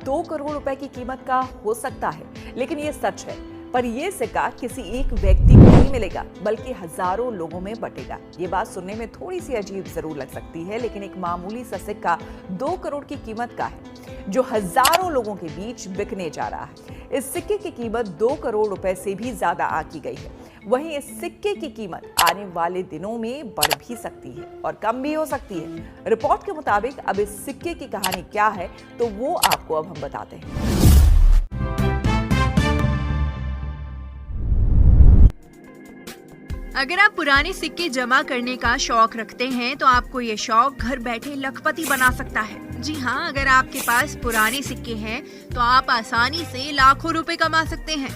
2 करोड़ रुपए की कीमत का हो सकता है, लेकिन ये सच है। पर यह सिक्का किसी एक व्यक्ति को नहीं मिलेगा, बल्कि हजारों लोगों में बटेगा। ये बात सुनने में थोड़ी सी अजीब जरूर लग सकती है, लेकिन एक मामूली सा सिक्का 2 करोड़ की कीमत का है, जो हजारों लोगों के बीच बिकने जा रहा है। इस सिक्के की कीमत 2 करोड़ रुपए से भी ज्यादा आंकी गई है। वहीं इस सिक्के की कीमत आने वाले दिनों में बढ़ भी सकती है और कम भी हो सकती है। रिपोर्ट के मुताबिक अब इस सिक्के की कहानी क्या है, तो वो आपको अब हम बताते हैं। अगर आप पुराने सिक्के जमा करने का शौक रखते हैं तो आपको ये शौक घर बैठे लखपति बना सकता है। जी हाँ, अगर आपके पास पुराने सिक्के हैं तो आप आसानी से लाखों रुपए कमा सकते हैं।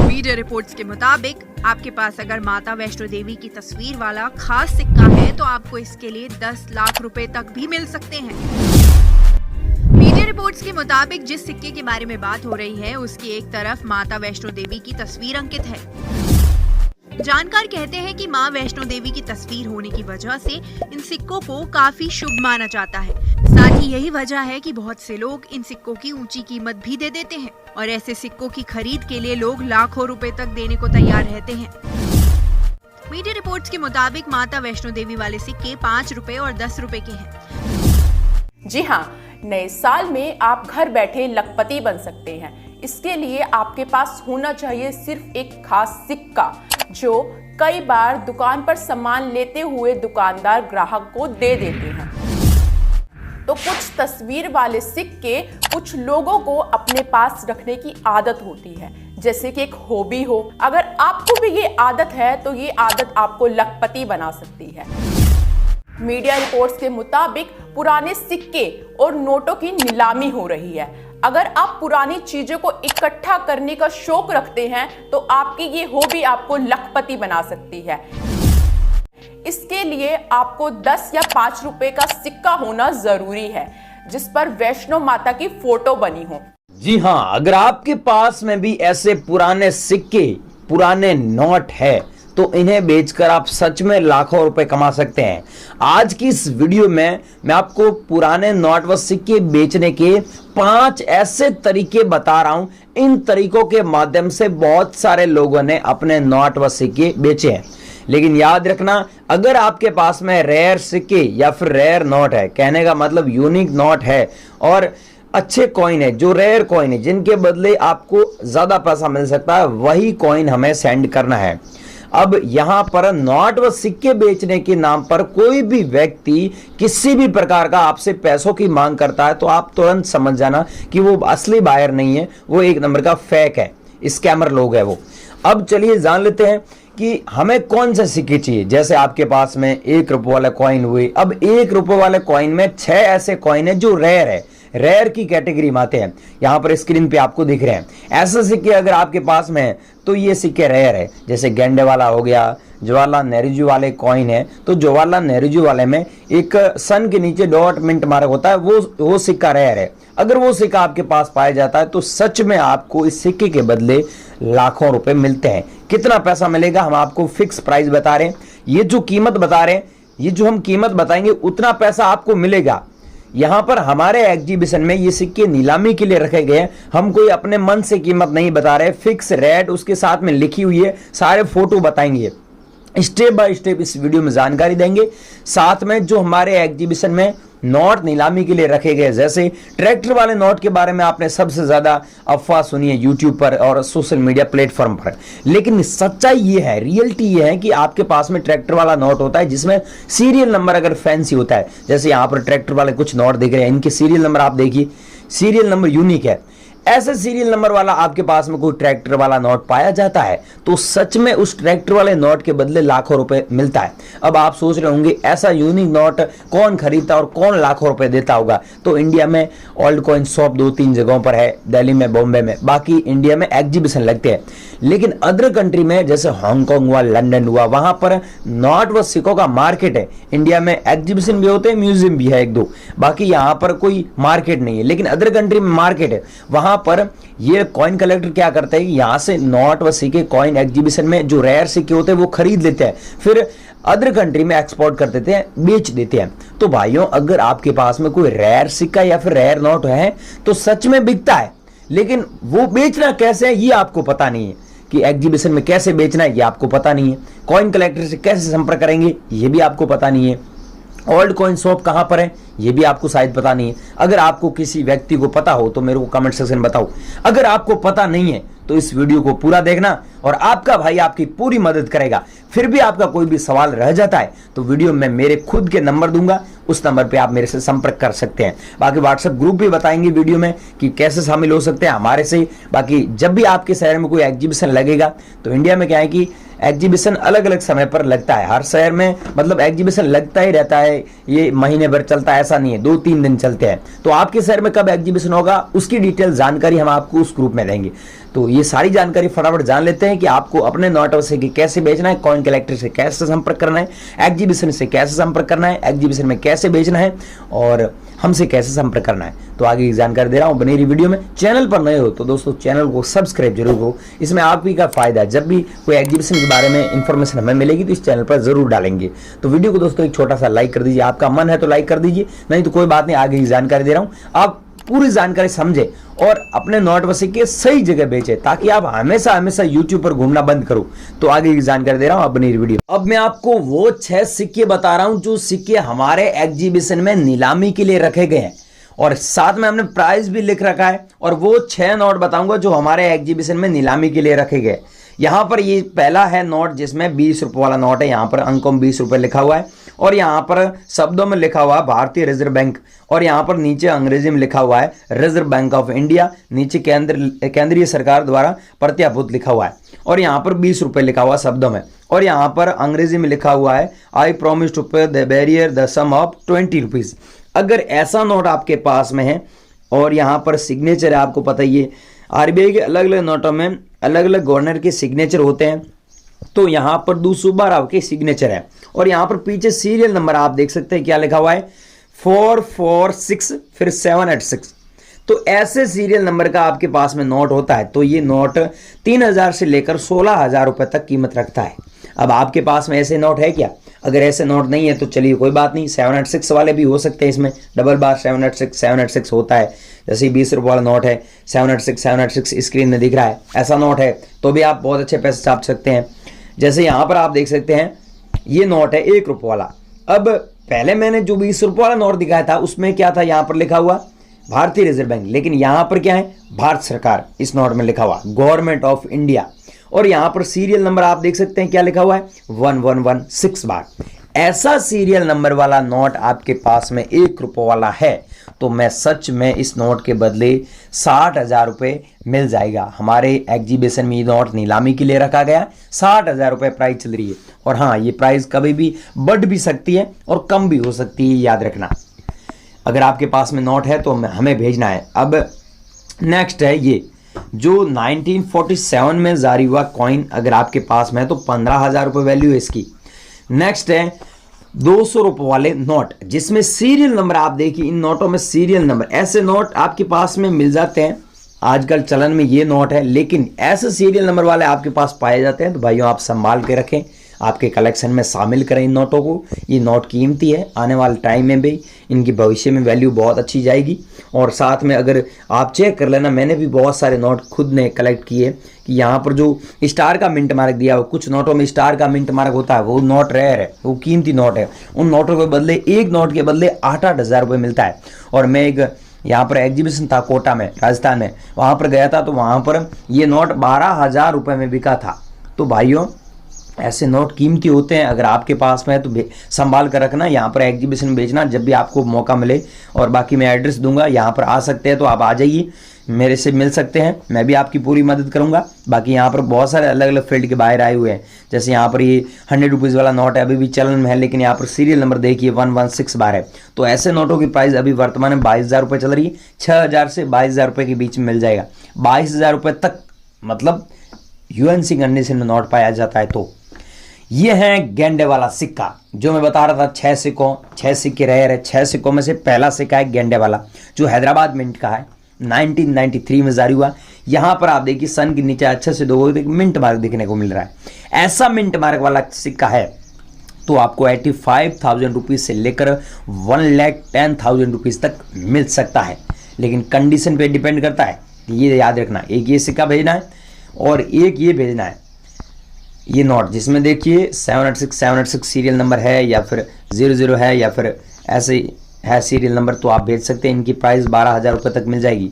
मीडिया रिपोर्ट्स के मुताबिक आपके पास अगर माता वैष्णो देवी की तस्वीर वाला खास सिक्का है तो आपको इसके लिए 10 लाख रुपए तक भी मिल सकते हैं। मीडिया रिपोर्ट्स के मुताबिक जिस सिक्के के बारे में बात हो रही है उसकी एक तरफ माता वैष्णो देवी की तस्वीर अंकित है। जानकार कहते हैं कि मां वैष्णो देवी की तस्वीर होने की वजह से इन सिक्कों को काफी शुभ माना जाता है। साथ ही यही वजह है कि बहुत से लोग इन सिक्कों की ऊंची कीमत भी दे देते हैं और ऐसे सिक्कों की खरीद के लिए लोग लाखों रुपए तक देने को तैयार रहते हैं। मीडिया रिपोर्ट्स के मुताबिक माता वैष्णो देवी वाले सिक्के 5 रुपए और 10 रुपए के हैं। जी हाँ, नए साल में आप घर बैठे लखपति बन सकते हैं। इसके लिए आपके पास होना चाहिए सिर्फ एक खास सिक्का, जो कई बार दुकान पर सामान लेते हुए दुकानदार ग्राहक को दे देते हैं। तो कुछ तस्वीर वाले सिक्के कुछ लोगों को अपने पास रखने की आदत होती है, जैसे कि एक हॉबी हो। अगर आपको भी ये आदत है तो ये आदत आपको लखपति बना सकती है। मीडिया रिपोर्ट्स के मुताबिक पुराने सिक्के और नोटों की नीलामी हो रही है। अगर आप पुरानी चीजों को इकट्ठा करने का शौक रखते हैं तो आपकी ये हॉबी आपको लखपति बना सकती है। इसके लिए आपको 10 या 5 रुपए का सिक्का होना जरूरी है, जिस पर वैष्णो माता की फोटो बनी हो। जी हाँ, अगर आपके पास में भी ऐसे पुराने सिक्के, पुराने नोट है तो इन्हें बेचकर आप सच में लाखों रुपए कमा सकते हैं। आज की इस वीडियो में मैं आपको पुराने नोट व सिक्के बेचने के 5 ऐसे तरीके बता रहा हूं। इन तरीकों के माध्यम से बहुत सारे लोगों ने अपने नोट व सिक्के बेचे हैं। लेकिन याद रखना, अगर आपके पास में रेयर सिक्के या फिर रेयर नोट है, कहने का मतलब यूनिक नोट है और अच्छे कॉइन है, जो रेयर कॉइन है, जिनके बदले आपको ज्यादा पैसा मिल सकता है, वही कॉइन हमें सेंड करना है। अब यहां पर नोट व सिक्के बेचने के नाम पर कोई भी व्यक्ति किसी भी प्रकार का आपसे पैसों की मांग करता है तो आप तुरंत समझ जाना कि वो असली बायर नहीं है, वो एक नंबर का फेक है, स्कैमर लोग है वो। अब चलिए जान लेते हैं कि हमें कौन से सिक्के चाहिए। जैसे आपके पास में 1 रुपये वाले कॉइन हुए। अब 1 रुपये वाले कॉइन में 6 ऐसे कॉइन है जो रेयर है, रेयर की कैटेगरी में आते हैं। यहां पर स्क्रीन पे आपको दिख रहे हैं ऐसे सिक्के। अगर आपके पास में है तो ये सिक्के रेयर है। जैसे गेंडे वाला हो गया, जवाहरलाल नेहरू जी वाले कॉइन है, तो जवाहरलाल नेहरू जी वाले में एक सन के नीचे डॉट मिंट मार्क होता है, वो सिक्का रेयर है। अगर वो सिक्का आपके पास पाया जाता है तो सच में आपको इस सिक्के के बदले लाखों रुपए मिलते हैं। कितना पैसा मिलेगा हम आपको फिक्स प्राइस बता रहे हैं। ये जो कीमत बता रहे हैं, ये जो हम कीमत बताएंगे उतना पैसा आपको मिलेगा। यहां पर हमारे एग्जीबिशन में ये सिक्के नीलामी के लिए रखे गए हैं। हम कोई अपने मन से कीमत नहीं बता रहे, फिक्स रेट उसके साथ में लिखी हुई है, सारे फोटो बताएंगे, स्टेप बाय स्टेप इस वीडियो में जानकारी देंगे। साथ में जो हमारे एग्जीबिशन में नोट नीलामी के लिए रखे गए, जैसे ट्रैक्टर वाले नोट के बारे में आपने सबसे ज्यादा अफवाह सुनी है यूट्यूब पर और सोशल मीडिया प्लेटफॉर्म पर, लेकिन सच्चाई ये है, रियलिटी ये है कि आपके पास में ट्रैक्टर वाला नोट होता है जिसमें सीरियल नंबर अगर फैंसी होता है। जैसे यहाँ पर ट्रैक्टर वाले कुछ नोट दिख रहे हैं, इनके सीरियल नंबर आप देखिए, सीरियल नंबर यूनिक है। ऐसे सीरियल नंबर वाला आपके पास में कोई ट्रैक्टर वाला नोट पाया जाता है तो सच में उस ट्रैक्टर वाले नोट के बदले लाखों रुपए मिलता है। अब आप सोच रहे होंगे ऐसा यूनिक नोट कौन खरीदता और कौन लाखों रुपए देता होगा। तो इंडिया में ओल्ड कॉइन शॉप 2-3 जगहों पर है, दिल्ली में, बॉम्बे में, बाकी इंडिया में एग्जीबिशन लगते हैं। लेकिन अदर कंट्री में जैसे हांगकांग हुआ, लंदन हुआ, वहां पर नोट व सिक्कों का मार्केट है। इंडिया में एग्जीबिशन भी होते हैं, म्यूजियम भी है 1-2, बाकी यहाँ पर कोई मार्केट नहीं है। लेकिन अदर कंट्री में मार्केट है, वहां पर ये कॉइन कलेक्टर क्या करते हैं, यहाँ से नोट व सिक्के कॉइन एग्जीबिशन में जो रेयर सिक्के होते हैं वो खरीद लेते हैं, फिर अदर कंट्री में एक्सपोर्ट कर देते हैं, बेच देते हैं। तो भाइयों, अगर आपके पास में कोई रेयर सिक्का या फिर रेयर नोट है तो सच में बिकता है, लेकिन वो बेचना कैसे है ये आपको पता नहीं है, कि एग्जीबिशन में कैसे बेचना है ये आपको पता नहीं है, कॉइन कलेक्टर से कैसे संपर्क करेंगे ये भी आपको पता नहीं है, ओल्ड कॉइन शॉप कहां पर है ये भी आपको शायद पता नहीं है। अगर आपको किसी व्यक्ति को पता हो तो मेरे को कमेंट सेक्शन में बताओ। अगर आपको पता नहीं है तो इस वीडियो को पूरा देखना और आपका भाई आपकी पूरी मदद करेगा। फिर भी आपका कोई भी सवाल रह जाता है तो वीडियो में मेरे खुद के नंबर दूंगा, उस नंबर पे आप मेरे से संपर्क कर सकते हैं। बाकी व्हाट्सएप ग्रुप भी बताएंगे वीडियो में कि कैसे शामिल हो सकते हैं हमारे से। बाकी जब भी आपके शहर में कोई एग्जीबिशन लगेगा, तो इंडिया में क्या है कि एग्जीबिशन अलग अलग समय पर लगता है, हर शहर में मतलब एग्जीबिशन लगता ही रहता है, ये महीने भर चलता है ऐसा नहीं है, 2-3 दिन चलते हैं। तो आपके शहर में कब एग्जीबिशन होगा उसकी डिटेल जानकारी हम आपको उस ग्रुप में देंगे। तो ये सारी जानकारी फटाफट जान लेते हैं कि आपको अपने नोट से कैसे बेचना है, कॉइन कलेक्टर से कैसे संपर्क करना है, एग्जीबिशन से कैसे संपर्क करना है, एग्जीबिशन में कैसे बेचना है और हमसे कैसे संपर्क करना है। तो आगे की जानकारी दे रहा हूं, बनी रही वीडियो में। चैनल पर नए हो तो दोस्तों चैनल को सब्सक्राइब जरूर करो, इसमें आप ही का फायदा है। जब भी कोई एग्जीबिशन के बारे में इंफॉर्मेशन हमें मिलेगी तो इस चैनल पर जरूर डालेंगे। तो वीडियो को दोस्तों एक छोटा सा लाइक कर दीजिए, आपका मन है तो लाइक कर दीजिए, नहीं तो कोई बात नहीं, आगे की जानकारी दे रहा हूं, आप पूरी जानकारी समझे और अपने नोट व सिक्के सही जगह बेचे, ताकि आप हमेशा हमेशा यूट्यूब पर घूमना बंद करो। तो आगे की जानकारी दे रहा हूं अपनी वीडियो। अब मैं आपको वो 6 सिक्के बता रहा हूं जो सिक्के हमारे एग्जीबिशन में नीलामी के लिए रखे गए हैं और साथ में हमने प्राइस भी लिख रखा है। और वो 6 नोट बताऊंगा जो हमारे एग्जीबिशन में नीलामी के लिए रखे गए। यहाँ पर ये पहला है नोट जिसमें 20 रुपए वाला नोट है, यहाँ पर अंकों में 20 रुपए लिखा हुआ है और यहाँ पर शब्दों में लिखा हुआ है भारतीय रिजर्व बैंक और यहाँ पर नीचे अंग्रेजी में लिखा हुआ है रिजर्व बैंक ऑफ इंडिया, नीचे केंद्रीय सरकार द्वारा प्रत्याभूत लिखा हुआ है और यहाँ पर 20 रुपए लिखा हुआ शब्दों में और यहाँ पर अंग्रेजी में लिखा हुआ है I promise to pay the bearer the sum of 20 rupees. अगर ऐसा नोट आपके पास में है और यहाँ पर सिग्नेचर है, आपको पता ही है आरबीआई के अलग अलग नोटों में अलग अलग गवर्नर के सिग्नेचर होते हैं, तो यहाँ पर 212 राव के सिग्नेचर है और यहाँ पर पीछे सीरियल नंबर आप देख सकते हैं क्या लिखा हुआ है 446 फिर 786। तो ऐसे सीरियल नंबर का आपके पास में नोट होता है तो ये नोट 3000 से लेकर 16000 रुपए तक कीमत रखता है। अब आपके पास में ऐसे नोट है क्या? अगर ऐसे नोट नहीं है तो चलिए कोई बात नहीं, 786 वाले भी हो सकते हैं, इसमें डबल बार 786 होता है। जैसे 20 रुपये वाला नोट है 786 स्क्रीन में दिख रहा है, ऐसा नोट है तो भी आप बहुत अच्छे पैसे छाप सकते हैं। जैसे यहाँ पर आप देख सकते हैं ये नोट है 1 रुपये वाला। अब पहले मैंने जो 20 रुपये वाला नोट दिखाया था उसमें क्या था, यहाँ पर लिखा हुआ भारतीय रिजर्व बैंक, लेकिन यहाँ पर क्या है भारत सरकार, इस नोट में लिखा हुआ गवर्नमेंट ऑफ इंडिया और यहाँ पर सीरियल नंबर आप देख सकते हैं क्या लिखा हुआ है 1116 बार। ऐसा सीरियल नंबर वाला नोट आपके पास में 1 रुपये वाला है तो मैं सच में इस नोट के बदले 60,000 रुपये मिल जाएगा। हमारे एग्जीबिशन में ये नोट नीलामी के लिए रखा गया, 60,000 रुपये प्राइस चल रही है और हाँ ये प्राइस कभी भी बढ़ भी सकती है और कम भी हो सकती है, याद रखना। अगर आपके पास में नोट है तो हमें भेजना है। अब नेक्स्ट है ये जो 1947 में जारी हुआ कॉइन, अगर आपके पास में है तो 15,000 रुपये वैल्यू है इसकी। नेक्स्ट है 200 रुपये वाले नोट जिसमें सीरियल नंबर आप देखिए, इन नोटों में सीरियल नंबर, ऐसे नोट आपके पास में मिल जाते हैं। आजकल चलन में ये नोट है लेकिन ऐसे सीरियल नंबर वाले आपके पास पाए जाते हैं तो भाइयों आप संभाल के रखें, आपके कलेक्शन में शामिल करें इन नोटों को। ये नोट कीमती है, आने वाले टाइम में भी इनकी भविष्य में वैल्यू बहुत अच्छी जाएगी। और साथ में अगर आप चेक कर लेना, मैंने भी बहुत सारे नोट खुद ने कलेक्ट किए कि यहाँ पर जो स्टार का मिंट मार्क दिया हो, कुछ नोटों में स्टार का मिंट मार्क होता है, वो नोट रेयर है, वो कीमती नोट है। उन नोटों के बदले एक नोट के बदले 8-8 रुपये मिलता है। और मैं एक यहाँ पर एग्जीबिशन था कोटा में, राजस्थान में, वहाँ पर गया था तो वहाँ पर ये नोट 12,000 रुपये में बिका था। तो भाइयों ऐसे नोट कीमती होते हैं, अगर आपके पास में है तो संभाल कर रखना, यहाँ पर एग्जीबिशन में बेचना जब भी आपको मौका मिले। और बाकी मैं एड्रेस दूंगा, यहाँ पर आ सकते हैं तो आप आ जाइए, मेरे से मिल सकते हैं, मैं भी आपकी पूरी मदद करूंगा। बाकी यहाँ पर बहुत सारे अलग अलग फील्ड के बाहर आए हुए हैं, जैसे यहाँ पर ये 100 रुपीज़ वाला नोट है, अभी भी चलन में है, लेकिन यहाँ पर सीरियल नंबर देखिए 116 बार है। तो ऐसे नोटों की प्राइस अभी वर्तमान में 22,000 रुपये चल रही है, 6,000 से 22,000 रुपये के बीच में मिल जाएगा। 22,000 रुपये तक मतलब यूएनसी कंडीशन में नोट पाया जाता है। तो ये है गेंडे वाला सिक्का जो मैं बता रहा था, 6 सिक्के रेयर है। 6 सिक्कों में से पहला सिक्का है गेंडे वाला जो हैदराबाद मिंट का है 1993 में जारी हुआ। यहां पर आप देखिए सन के नीचे अच्छे से दो मिंट मार्क देखने को मिल रहा है। ऐसा मिंट मार्क वाला सिक्का है तो आपको 85,000 रुपीज से लेकर 1,10,000 रुपीज तक मिल सकता है, लेकिन कंडीशन पे डिपेंड करता है। ये याद रखना, एक ये सिक्का भेजना है और एक ये भेजना है, ये नोट जिसमें देखिए 786 सीरियल नंबर है या फिर 00 है या फिर ऐसे है सीरियल नंबर, तो आप भेज सकते हैं। इनकी प्राइस 12,000 रुपये तक मिल जाएगी।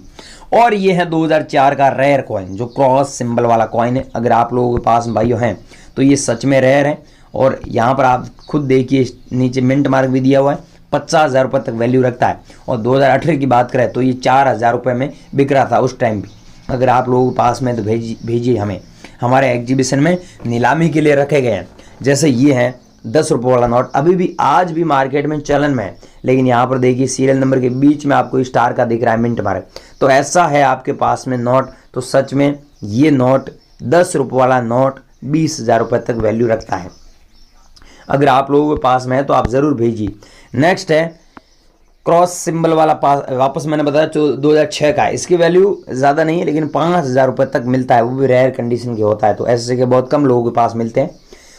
और ये है 2004 का रेयर कॉइन, जो क्रॉस सिंबल वाला कॉइन है। अगर आप लोगों के पास भाइयों हैं तो ये सच में रेयर है। और यहाँ पर आप खुद देखिए नीचे मिंट मार्क भी दिया हुआ है, 50,000 रुपये तक वैल्यू रखता है। और 2018 की बात करें तो ये 4,000 रुपये में बिक रहा था उस टाइम भी। अगर आप लोगों के पास में तो भेजिए हमें, हमारे एग्जीबिशन में नीलामी के लिए रखे गए हैं। जैसे ये है 10 रुपये वाला नोट, अभी भी आज भी मार्केट में चलन में है, लेकिन यहाँ पर देखिए सीरियल नंबर के बीच में आपको स्टार का दिख रहा है मिंट मार्क। तो ऐसा है आपके पास में नोट। तो सच में ये नोट 10 रुपये वाला नोट 20,000 रुपये तक वैल्यू रखता है। अगर आप लोगों के पास में है तो आप ज़रूर भेजिए। नेक्स्ट है क्रॉस सिंबल वाला वापस मैंने बताया 2006 का है। इसकी वैल्यू ज़्यादा नहीं है, लेकिन 5,000 रुपये तक मिलता है, वो भी रेयर कंडीशन के होता है। तो ऐसे सिक्के बहुत कम लोगों के पास मिलते हैं।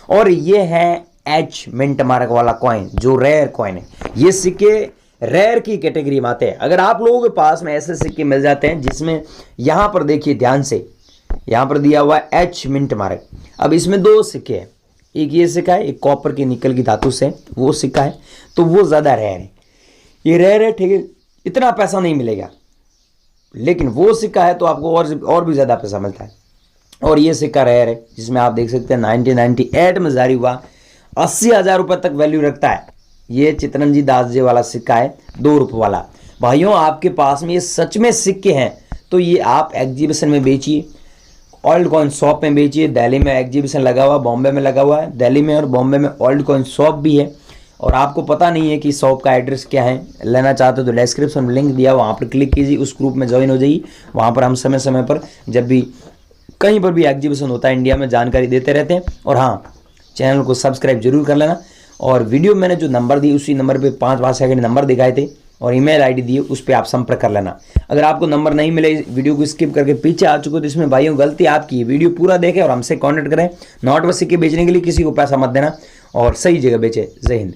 और ये है एच मिंट मार्क वाला कॉइन, जो रेयर कॉइन है। ये सिक्के रेयर की कैटेगरी में आते हैं। अगर आप लोगों के पास में ऐसे सिक्के मिल जाते हैं जिसमें यहाँ पर देखिए ध्यान से, यहाँ पर दिया हुआ है एच मिंट मार्क। अब इसमें दो सिक्के हैं, एक ये सिक्का है, एक कॉपर की निकल की धातु से वो सिक्का है, तो वो ज़्यादा रेयर है। ये रेयर है, ठीक है, इतना पैसा नहीं मिलेगा, लेकिन वो सिक्का है तो आपको और भी ज़्यादा पैसा मिलता है। और ये सिक्का रेयर है जिसमें आप देख सकते हैं 1998 में जारी हुआ, 80,000 रुपये तक वैल्यू रखता है। ये चितरंजी दास जी वाला सिक्का है, 2 रुपये वाला। भाइयों आपके पास में ये सच में सिक्के हैं तो ये आप एग्जीबिशन में बेचिए, ओल्ड कॉइन शॉप में बेचिए। दिल्ली में एग्जीबिशन लगा हुआ, बॉम्बे में लगा हुआ है। दिल्ली में और बॉम्बे में ओल्ड कॉइन शॉप भी है। और आपको पता नहीं है कि शॉप का एड्रेस क्या है, लेना चाहते हो तो डिस्क्रिप्शन में लिंक दिया, वहाँ पर क्लिक कीजिए, उस ग्रुप में ज्वाइन हो जाइए। वहाँ पर हम समय समय पर जब भी कहीं पर भी एग्जीबिशन होता है इंडिया में जानकारी देते रहते हैं। और हाँ, चैनल को सब्सक्राइब जरूर कर लेना। और वीडियो मैंने जो नंबर दी उसी नंबर पे 5 सेकंड नंबर दिखाए थे और ईमेल आईडी दी, उस पर आप संपर्क कर लेना। अगर आपको नंबर नहीं मिले, वीडियो को स्किप करके पीछे आ चुके हो तो इसमें भाइयों गलती आपकी। वीडियो पूरा देखें और हमसे कॉन्टैक्ट करें। नोट व सिक्के बेचने के लिए किसी को पैसा मत देना और सही जगह बेचे। जय हिंद।